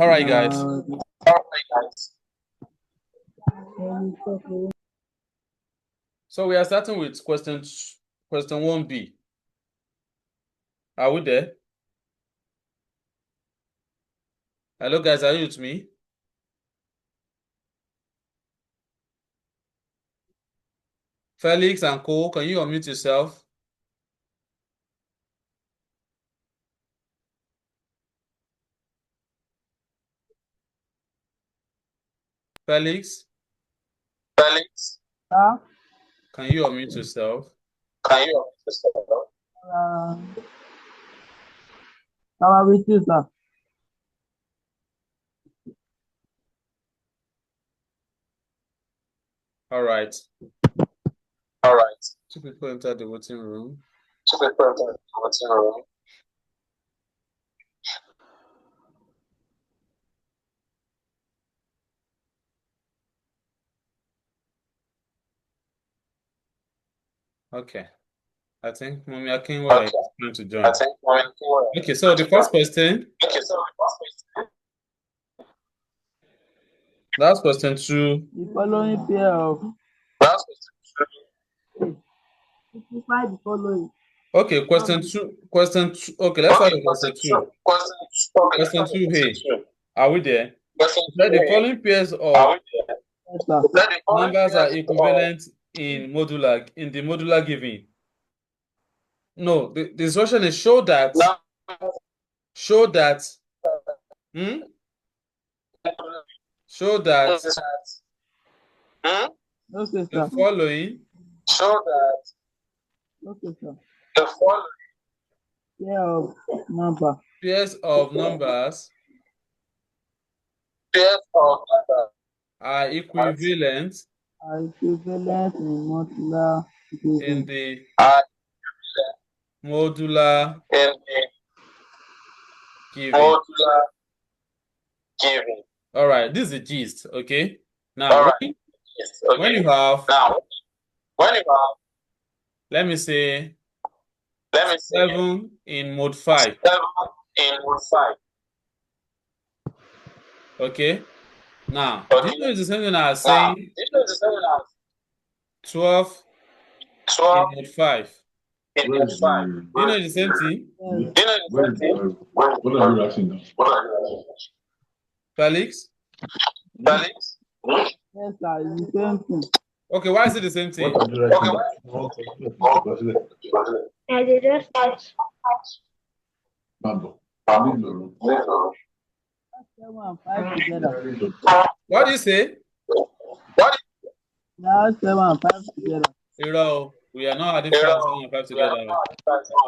All right, guys. So we are starting with question 1B. Are we there? Hello, guys. Are you with me? Felix and Co, can you unmute yourself? Felix? Felix? Can you unmute yourself? Can you unmute yourself? How are we, sir? All right. All right. 2 people enter the voting room. 2 people enter the voting room. Okay. I think Mommy Akinwa is trying to join. Okay, so the first question. That's question 2. The following pair of. That's question 2. The following. Okay, question 2. Okay, let's start with question 2. Question 2, hey. Are we there? The following pairs of numbers are equivalent in the modular given. No, the instruction is show that show that the following the following pairs of numbers are equivalent in modular in the modular given. All right, this is the gist. Okay. Now, when you have, let me say 7 in mode 5. Okay. Now, do you know it's the same thing as saying 12 in mode 5? Do you know it's the same thing? What are you asking now? Felix? Yes, sir, it's the same thing. Okay, why is it the same thing? I did just touch. What do you say? Now 7 and 5 together. Zero. We are not adding 7 and 5 together.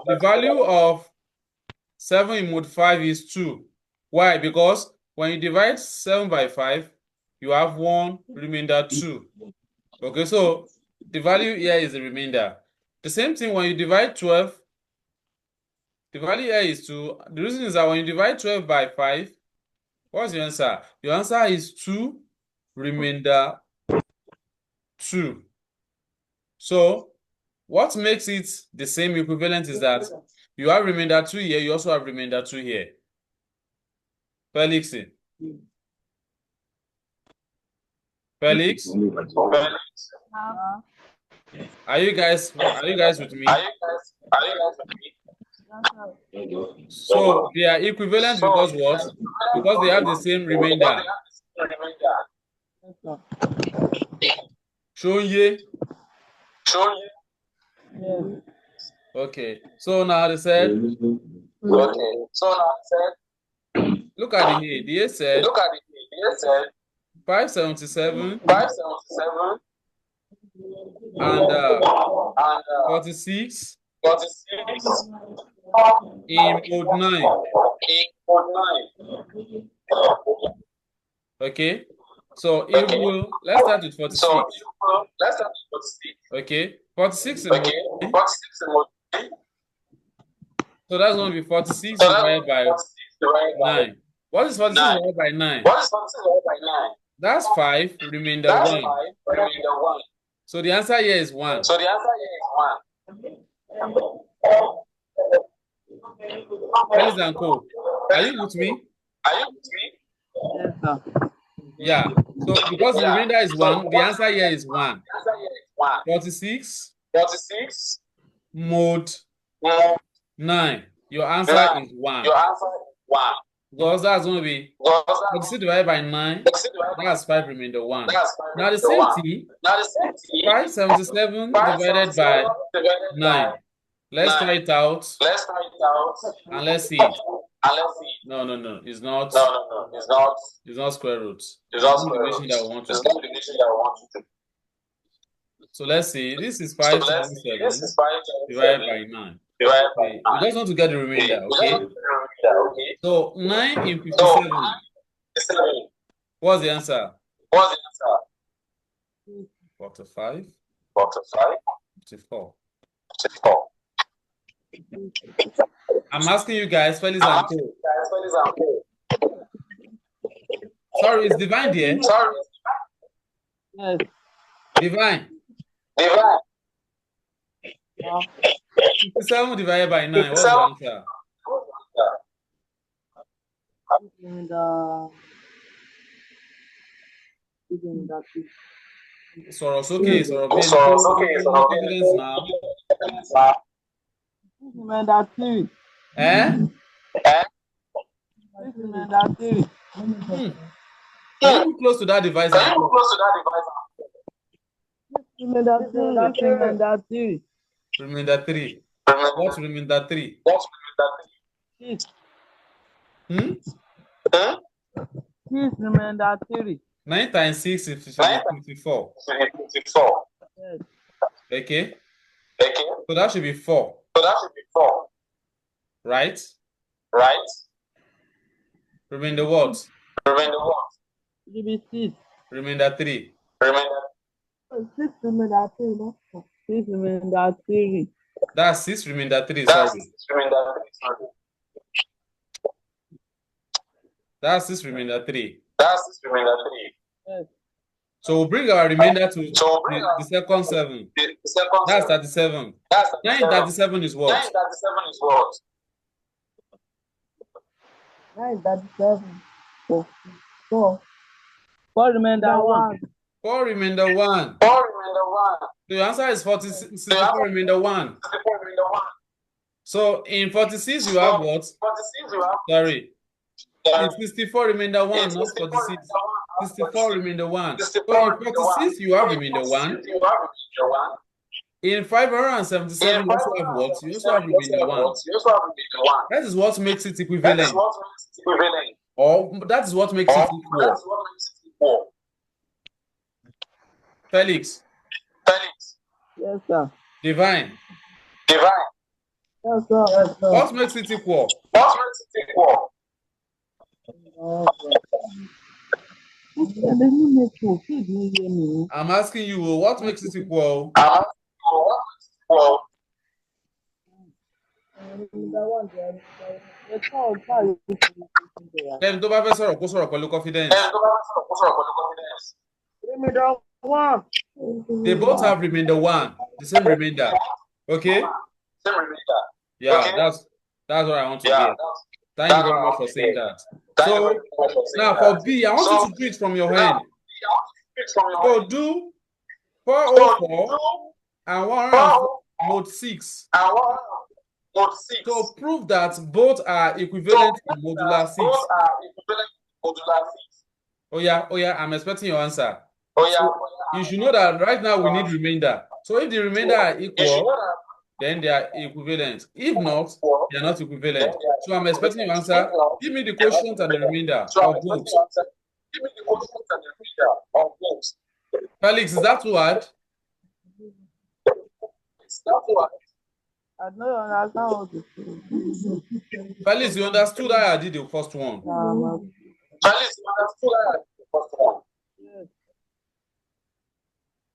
The value of 7 in mode 5 is 2. Why? Because when you divide 7 by 5, you have 1 remainder 2. Okay, so the value here is the remainder. The same thing when you divide 12, the value here is 2. The reason is that when you divide 12 by 5, what's your answer? Your answer is 2 remainder 2. So what makes it the same equivalent is that you have remainder 2 here, you also have remainder 2 here. Felix? Felix? Are you guys with me? So they are equivalent because what? Because they have the same remainder. Shonye? Okay. So now they said. Look at the A. The A said. 577. And 46 in mode 9. Okay, so it will, let's start with 46. Okay, 46 in mode 9. So that's going to be 46 divided by 9. What is 46 divided by 9? That's 5 remainder 1. So the answer here is 1. Felix and Co, are you with me? sir. Yeah. So because the remainder is 1, the answer here is 1. 46 mod 9. Your answer is 1. Because that's going to be 46 divided by 9. That's 5 remainder 1. Now the same thing, 577 divided by 9. Let's try it out and let's see it. No. It's not. It's not square root. It's not the division that we want to do. So let's see. This is 577 divided by 9. Okay. We just want to get the remainder, okay? So 9 in 57. What's the answer? 45. 54. I'm asking you guys, fellas and co. Sorry, is Divine there? Yes. Divine. 57 divided by 9. What's the answer? Sọ̀rọ̀ sókè, sọ̀rọ̀ bí ẹni tó confidence now. Can you move close to that device? Remainder 3. What's remainder 3? Remainder 3. 9 times 6 is 54. Okay. So that should be 4. Right? Remainder what? Remainder 3. 6 remainder 3, no? 6 remainder 3. That's 6 remainder 3, sorry. That's 6 remainder 3. Yes. So we'll bring our remainder to the second 7. That's 37. 9 37 is what? 9 37. 4 remainder 1. 4 remainder 1. So the answer is 64 remainder 1. So in 46 you have what? Sorry. It's 64 remainder 1, not 46. 64 remainder 1. So in 46 you have remainder 1. In 577 you also have what? You also have remainder 1. That is what makes it equivalent. Or that is what makes it equal. Felix. Yes, sir. Divine. Yes, sir. What makes it equal? I'm asking you, what makes it equal? Then tó bá fẹ́ sọ̀rọ̀ kó sọ̀rọ̀ pẹ̀lú confidence. They both have remainder 1, the same remainder. Okay? Yeah, that's what I want to hear. Thank you very much for saying that. So now for B, I want you to do it from your hand. So do 404 and 104 mod 6. To prove that both are equivalent in modular 6. Oh yeah, I'm expecting your answer. So you should know that right now we need remainder. So if the remainder are equal, then they are equivalent. If not, they are not equivalent. So I'm expecting your answer. Give me the quotient and the remainder of both. Felix, is that too hard? I don't understand. Felix, you understood how I did the first one? Yes.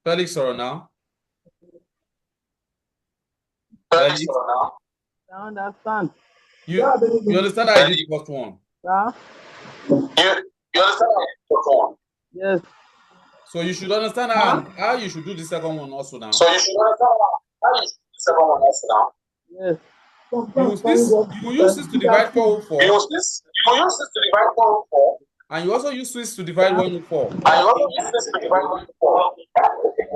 Felix, or now? Felix? I understand. You understand how I did the first one? Yeah. Yes. So you should understand how you should do the second one also now. Yes. You will use this to divide 404. And you also use 6 to divide 104. And you also use 6 to divide 104.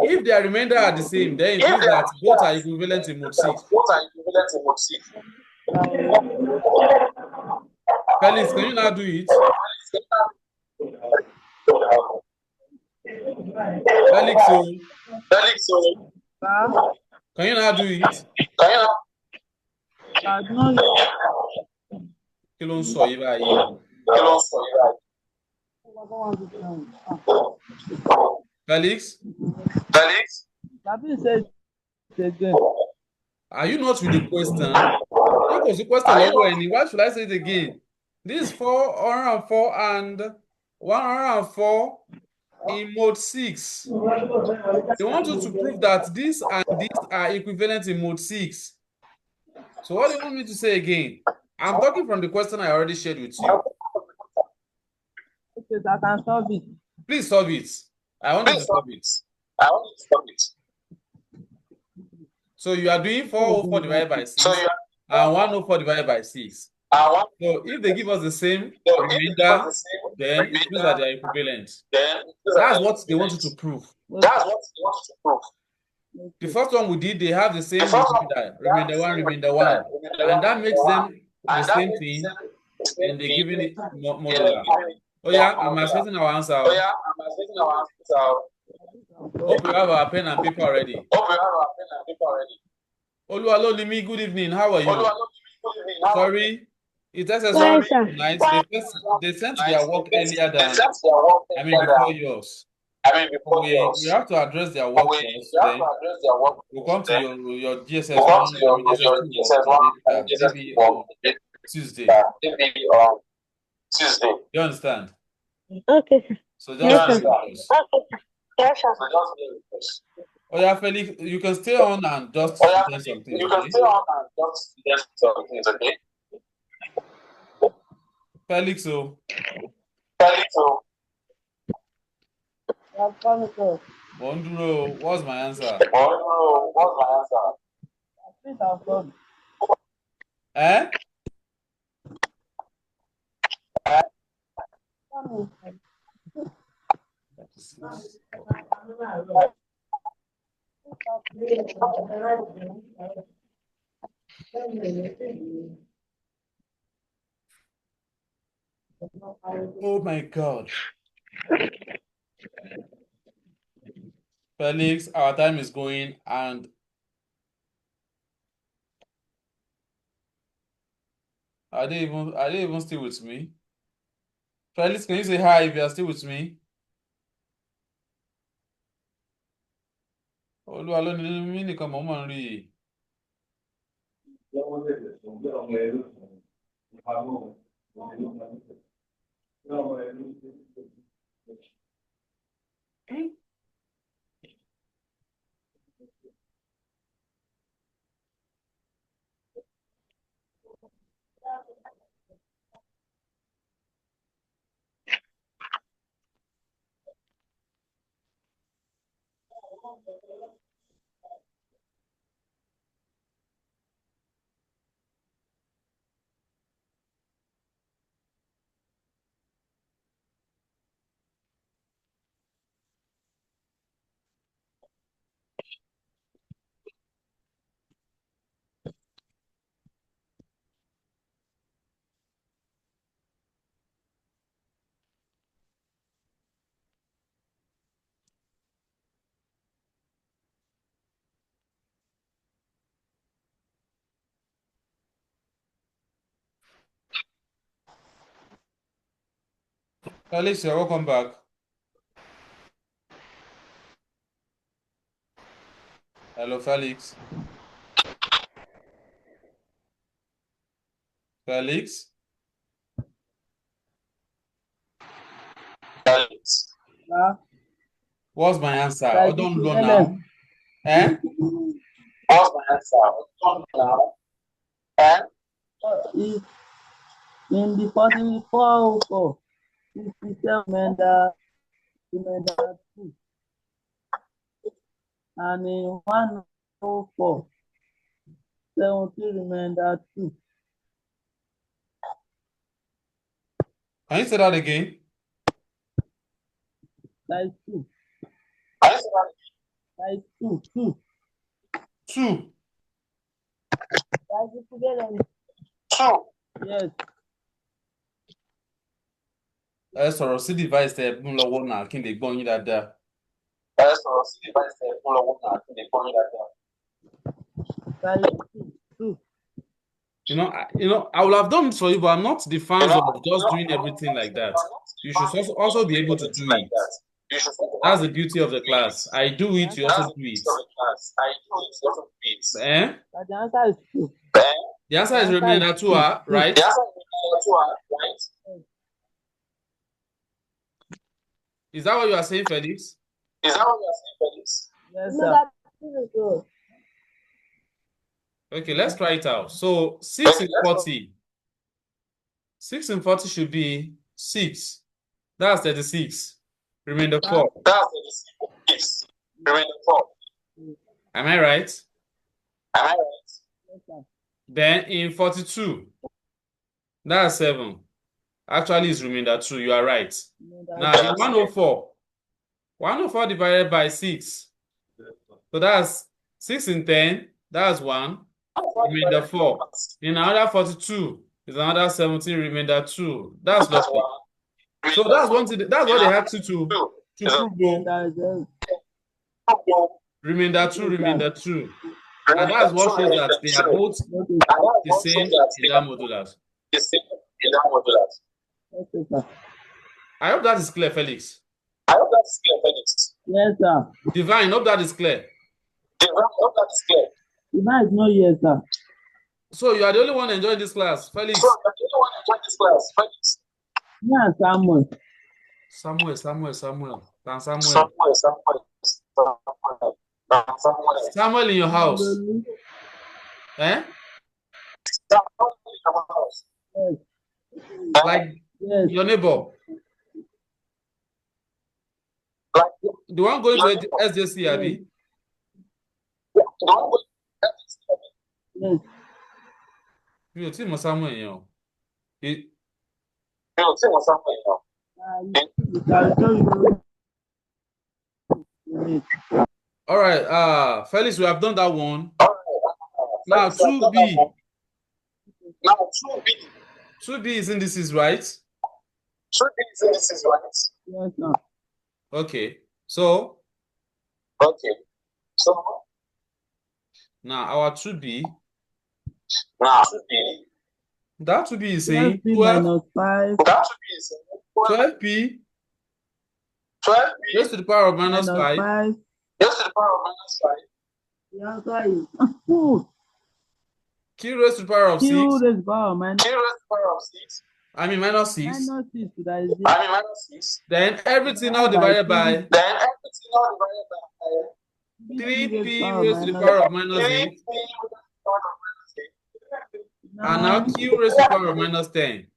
If their remainder are the same, then it means that both are equivalent in mode 6. Both are equivalent in mode 6. Felix, can you now do it? Felix, can you now do it? Kí ló ń sọ yìí báyìí? Felix? Are you not with the question? Why should I say it again? This is 404 and 104 in mode 6. They want you to prove that this and this are equivalent in mode 6. So what do you want me to say again? I'm talking from the question I already shared with you. Okay, I can solve it. Please solve it. I want you to solve it. So you are doing 404 divided by 6 and 104 divided by 6. So if they give us the same remainder, then it means that they are equivalent. That's what they want you to prove. The first one we did, they have the same remainder 1, remainder 1. And that makes them the same thing, and they're giving it modular. Oh yeah, I'm expecting our answer. Hope you have our pen and paper already. Oluwalolimi, good evening. How are you? Sorry, it's SS1 tonight. They sent their work earlier than, before yours. We have to address their work first, then we'll come to your GSS1, maybe on Tuesday. You understand? Okay. So just oh yeah, Felix, you can stay on and just learn something. Felix, Bonduro, what's my answer? Eh? Oh my God. Felix, our time is going, and are they even still with me? Felix, can you say hi if you are still with me? Oluwalolimi nìkan mò ń mọ̀ ń rí i. Felix, you're welcome back. Hello, Felix. Felix? What's my answer? I don't know now. Eh? What's my answer? In the 4404, 67 remainder 2. And in 104, 70 remainder 2. Can you say that again? Size 2. Size 2. 2. 2. Size 2 together. 2. Yes. Ẹ sọ̀rọ̀ sí device tẹ mú lọ́wọ́ náà kí n lè gbọ́ yín dáadáa. Ẹ sọ̀rọ̀ sí device tẹ mú lọ́wọ́ náà kí n lè gbọ́ yín dáadáa. Size 2. I will have done for you, but I'm not the fans of just doing everything like that. You should also be able to do it. That's the beauty of the class. I do it, you also do it. Eh? But the answer is 2. The answer is remainder 2, right? The answer is remainder 2, right? Is that what you are saying, Felix? Is that what you are saying, Felix? Yes, sir. Okay, let's try it out. So 6 in 40. 6 in 40 should be 6. That's 36. Remainder 4. That's 36. Remainder 4. Am I right? Am I right? Yes, sir. Then in 42, that's 7. Actually, it's remainder 2. You are right. Now in 104, 104 divided by 6. So that's 6 in 10. That's 1. Remainder 4. In another 42 is another 17. Remainder 2. That's lovely. So that's one thing. That's what they have to prove. Remainder 2. Remainder 2. And that's what shows that they are both the same in that modulus. I hope that is clear, Felix. I hope that is clear, Felix. Yes, sir. Divine, hope that is clear. Divine, hope that is clear. Divine is not yes, sir. So you are the only one enjoying this class, Felix. So you are the only one enjoying this class, Felix. Yeah, Samuel. Samuel in your house. Eh? Yes. Like Yes. your neighbor. Like the one going to SJC, Abby? Yes. Mi ò tí mọ Samuel yẹn o. All right, Felix, we have done that one. Now 2B. Now 2B. 2B is indices, right? 2B is indices, right? Yes, sir. Okay. So now our 2B. That 2B is saying 12 -5. That 2B is saying 12P. 12P. Raised to the power of minus 5. -5. Raised to the power of minus 5. The answer is Q raised to the power of 6. Q raised to the power of minus. Q raised to the power of 6. I mean minus 6. Minus 6. That is it. I mean minus 6. Then everything now divided by 3P raised to the power of minus 8. And now Q raised to the power of minus 10.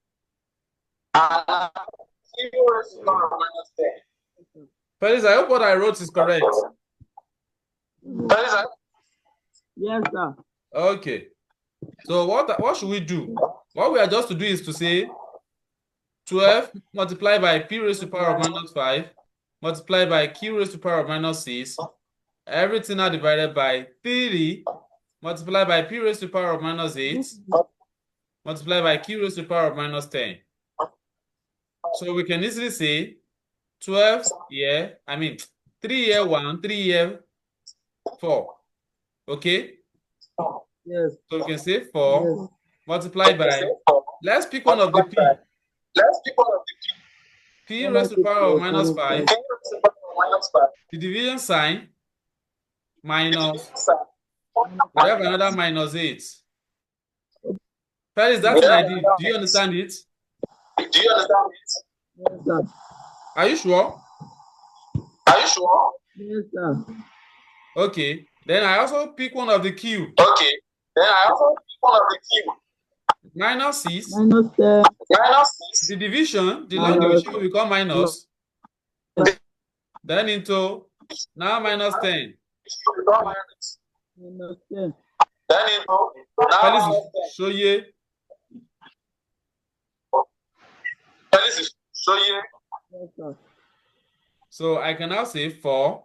Felix, I hope what I wrote is correct. Yes, sir. Okay. So what should we do? What we are just to do is to say 12 multiplied by P raised to the power of minus 5 multiplied by Q raised to the power of minus 6. Everything now divided by 3 multiplied by P raised to the power of minus 8 multiplied by Q raised to the power of minus 10. So we can easily say 12 here, 3 here 1, 3 here 4. Okay? Yes. So we can say 4 Yes. multiplied by, let's pick one of the P. P raised to the power of minus 5. The division sign minus, we have another minus 8. Felix, that's an idea. Do you understand it? Yes, sir. Are you sure? Yes, sir. Okay. Then I also pick one of the Q. Minus 6. Minus 10. The division, the long division will become minus. Then into now minus 10. Minus 10. Felix, show you. Yes, sir. So I can now say 4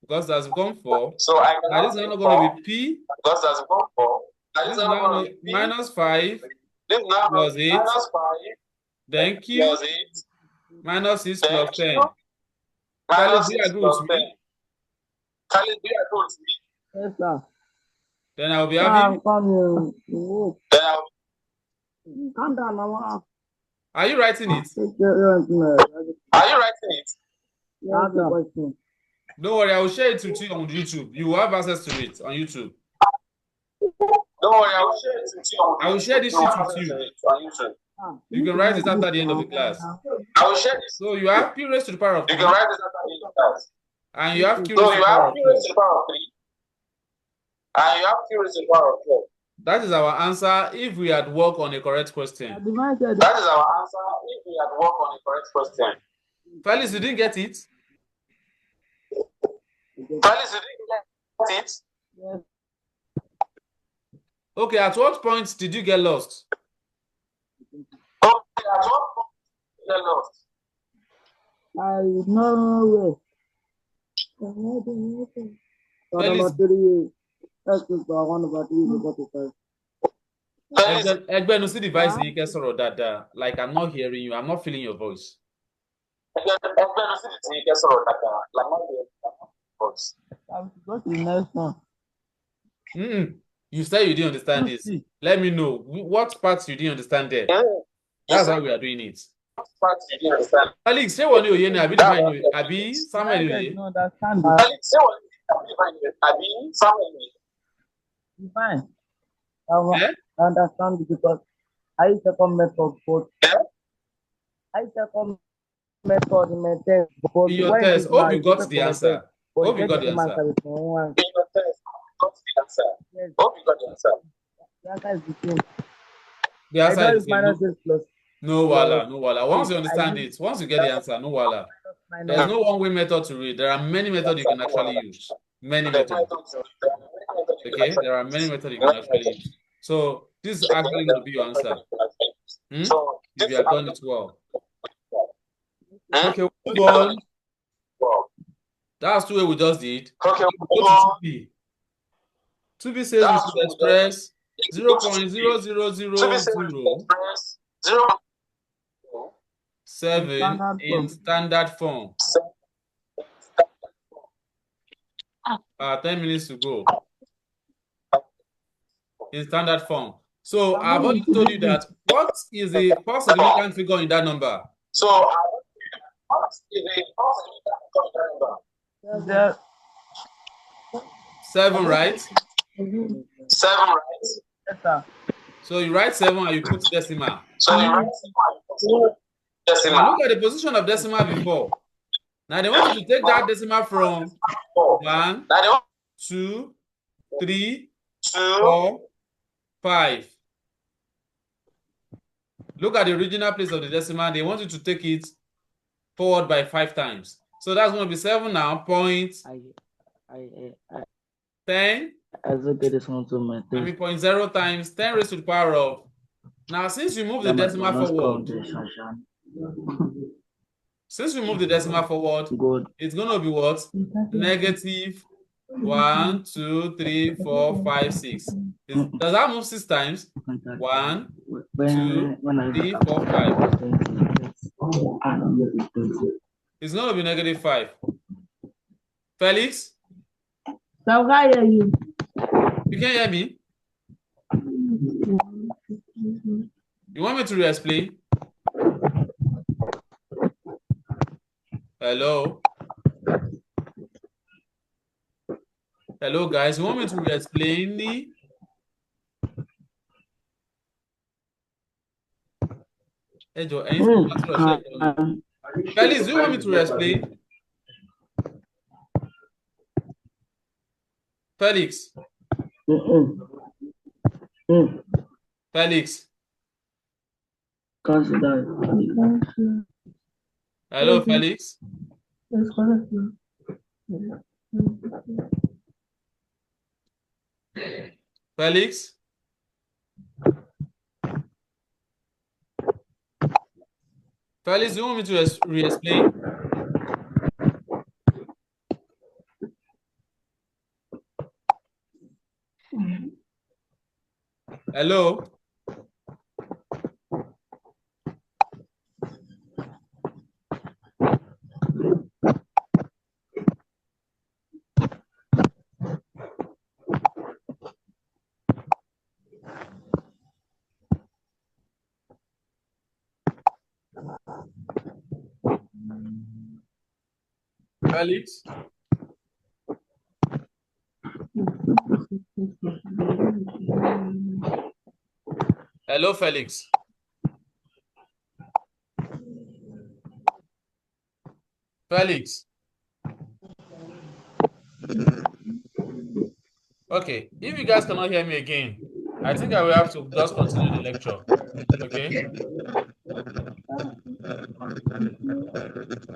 because that's become 4. So I can Now now this is say now 4 going to be P. because that's become 4. Now This this is is now now going going to to be be minus 5 this is now plus 8. minus 5 Then Q plus 8. minus 6 Then plus 10. Q Felix, minus do you 6 agree plus with 10. me? Khalid, do you agree with me? Yes, sir. Then I'll be having. Come Then I'll calm down, Mama. Are you writing it? Are you writing it? Yes, sir. Don't worry, I will share it with you on YouTube. You will have access to it on YouTube. Don't worry, I will share it with you on I will share this YouTube. sheet with you. On YouTube. You can write it after the end of the class. I will share this. So you have P raised to the power of You 3. can write this after the end of class. And you have Q So raised to you the power have of Q 4. raised to the power of 3. And you have Q raised to the power of 4. That is our answer if we had worked on a correct question. That is our answer if we had worked on a correct question. Felix, you didn't get it? Felix, you didn't get it? Yes. Okay, at what point did you get lost? Okay, at what point did you get lost? I know Felix, Egbenu, see device you can sort of that. Like I'm not hearing you. I'm not feeling your voice. You said you didn't understand this. Let me know what parts you didn't understand there. That's how we are doing it. Alex, say what you Abi define Abi Samuel. Fine. Eh? I understand it because I second method both. I second method in my test. Because In your test, hope you got the answer. Hope you got the answer. Yes. Hope you got the answer. The answer is the same. The answer is minus 6 plus. no wala, no wala. Once you understand it, once you get the answer, no wala. There's no one-way method to read. There are many methods you can actually use. Many methods. Okay, there are many methods you can actually use. So this is actually going to be your answer. If you have done it well. Okay, move on. That's 2A we just did. Okay, Go to 2B. 2B says we should express 0.00007 in standard form. 10 minutes to go. In standard form. So I've already told you that what is the first significant figure in that number? So what is the first significant figure in that number? 7, right? 7, right? Yes, sir. So you write 7 and you put decimal. So you write 7 and you put decimal. Now look at the position of decimal before. Now they want you to take that decimal from 1, 2, 3, 4, 5. Look at the original place of the decimal. They want you to take it forward by 5 times. So that's going to be 7 now. Point 10. I will get this one to my test. I mean 0.0 times 10 raised to the power of. Now since you move the decimal forward, it's going to be what? Negative 1, 2, 3, 4, 5, 6. Does that move 6 times? 1, 2, 3, 4, 5. It's going to be negative 5. Felix? So how are you? You can hear me? You want me to re-explain? Hello? Hello, guys. You want me to re-explain? Felix, do you want me to re-explain? Felix? Felix? Hello, Felix? Felix? Felix, do you want me to re-explain? Hello? Felix? Hello, Felix. Felix. Okay, if you guys cannot hear me again, I think I will have to just continue the lecture. Okay?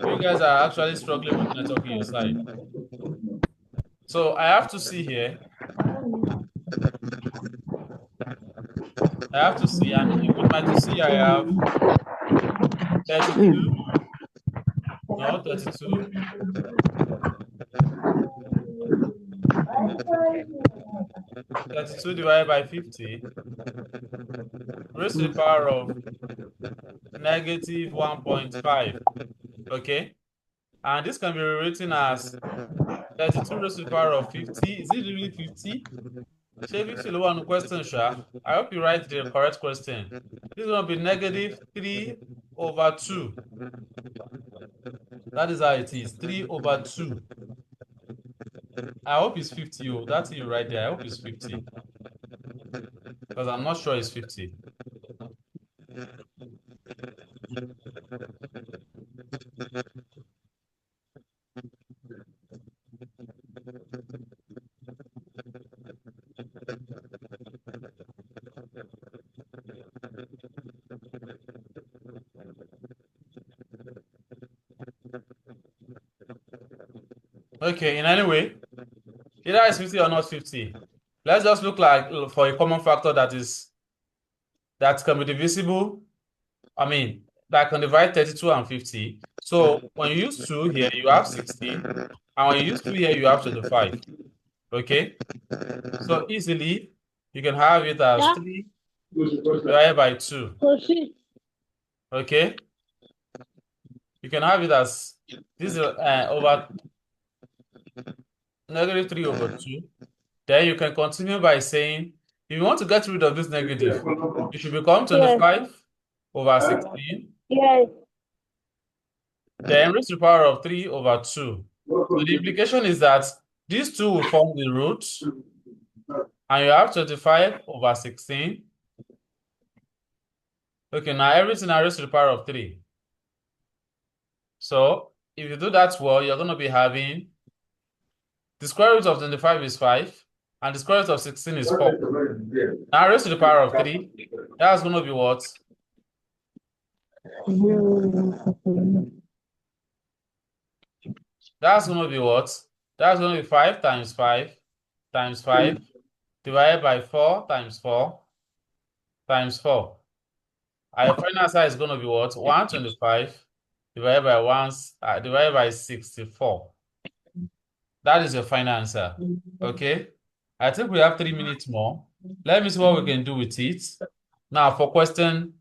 You guys are actually struggling with network on your side. So I have to see here. I have to see, and with my to see, I have 32. No, 32. 32 divided by 50 raised to the power of negative 1.5. Okay? And this can be rewritten as 32 raised to the power of 50. Is it really 50? Say 50 lower on the question, Sha. I hope you write the correct question. This is going to be negative 3/2. That is how it is. 3/2. I hope it's 50. Oh, that's you right there. I hope it's 50. Because I'm not sure it's 50. Okay, in any way, either it's 50 or not 50. Let's just look like for a common factor that can be divisible. I mean, that can divide 32 and 50. So when you use 2 here, you have 16. And when you use 2 here, you have 25. Okay? So easily, you can have it as 3 divided by 2. Okay? You can have it as this is over negative 3/2. Then you can continue by saying, if you want to get rid of this negative, it should become 25/16. Yes. Then raised to the power of 3/2. So the implication is that these two will form the root, and you have 25/16. Okay, now everything is raised to the power of 3. So if you do that well, you're going to be having the square root of 25 is 5, and the square root of 16 is 4. Now raised to the power of 3, that's going to be what? That's going to be what? That's going to be 5 times 5 times 5 divided by 4 times 4 times 4. Our final answer is going to be what? 125 divided by 64. That is your final answer. Okay? I think we have 3 minutes more. Let me see what we can do with it. Now for question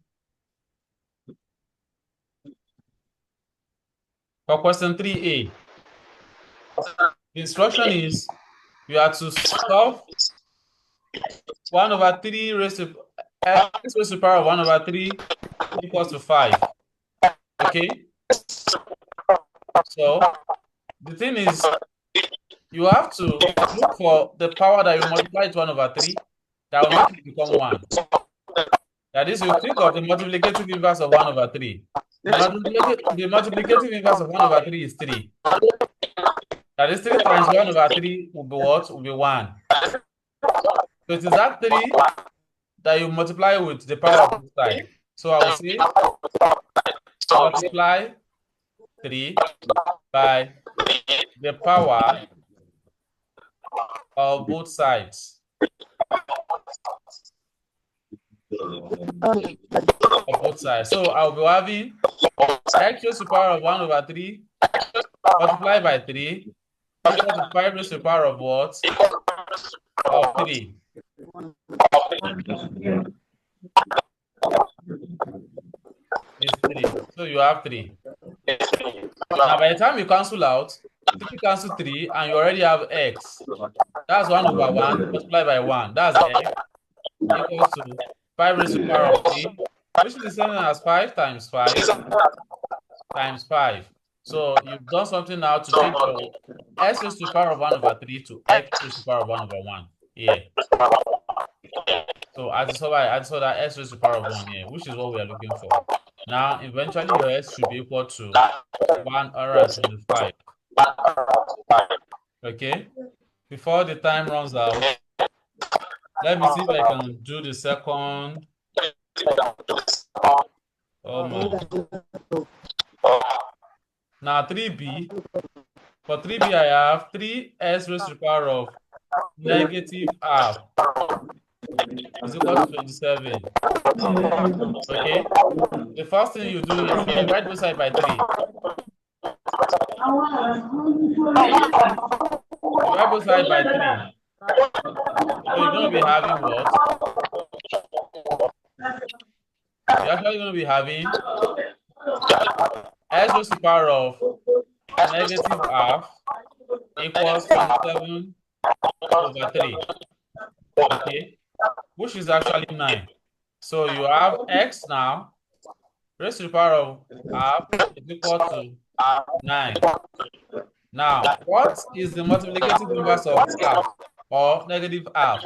3A. The instruction is you have to solve 1/3 raised to the power of 1/3 equals to 5. Okay? So the thing is, you have to look for the power that you multiply to 1/3 that will make it become 1. That is, you think of the multiplicative inverse of 1/3. The multiplicative inverse of 1/3 is 3. That is 3 times 1/3 will be what? Will be 1. So it is that 3 that you multiply with the power of both sides. So I will say multiply 3 by the power of both sides. Of both sides. So I'll be having x raised to the power of 1/3 multiplied by 3 equal to 5 raised to the power of what? Of 3. is 3. So you have 3. Now, by the time you cancel out, 3 cancel 3, and you already have x. That's 1 over 1 multiplied by 1. That's x equals to 5 raised to the power of 3, which is the same as 5 times 5 times 5. So you've done something now to change your s raised to the power of 1 over 3 to x raised to the power of 1 over 1 here. So I saw that s raised to the power of 1 here, which is what we are looking for. Now, eventually, your s should be equal to 125. Okay? Before the time runs out, let me see if I can do the second. Oh, man. Now, 3b. For 3b, I have 3s raised to the power of negative half is equal to 27. Okay? The first thing you do is you divide both sides by 3. Divide both sides by 3. So you're going to be having what? You're actually going to be having s raised to the power of negative half equals 27 over 3. Okay? Which is actually 9. So you have x now raised to the power of half is equal to 9. Now, what is the multiplicative inverse of half or negative half?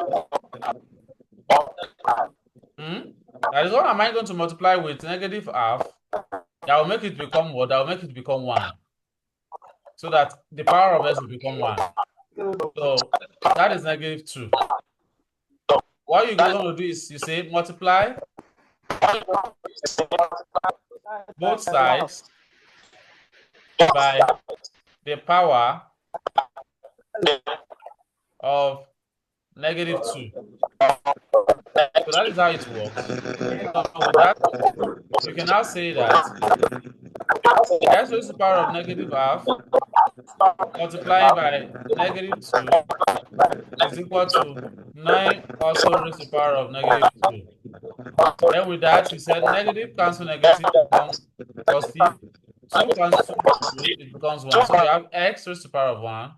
That is what am I going to multiply with negative half? That will make it become what? That will make it become 1. So that the power of s will become 1. So that is negative 2. What you're going to do is you say multiply both sides by the power of negative 2. So that is how it works. So with that, you can now say that s raised to the power of negative half multiplied by negative 2 is equal to 9 also raised to the power of negative 2. Then with that, you said negative cancel negative becomes positive. 2 cancel 2, it becomes 1. So you have x raised to the power of 1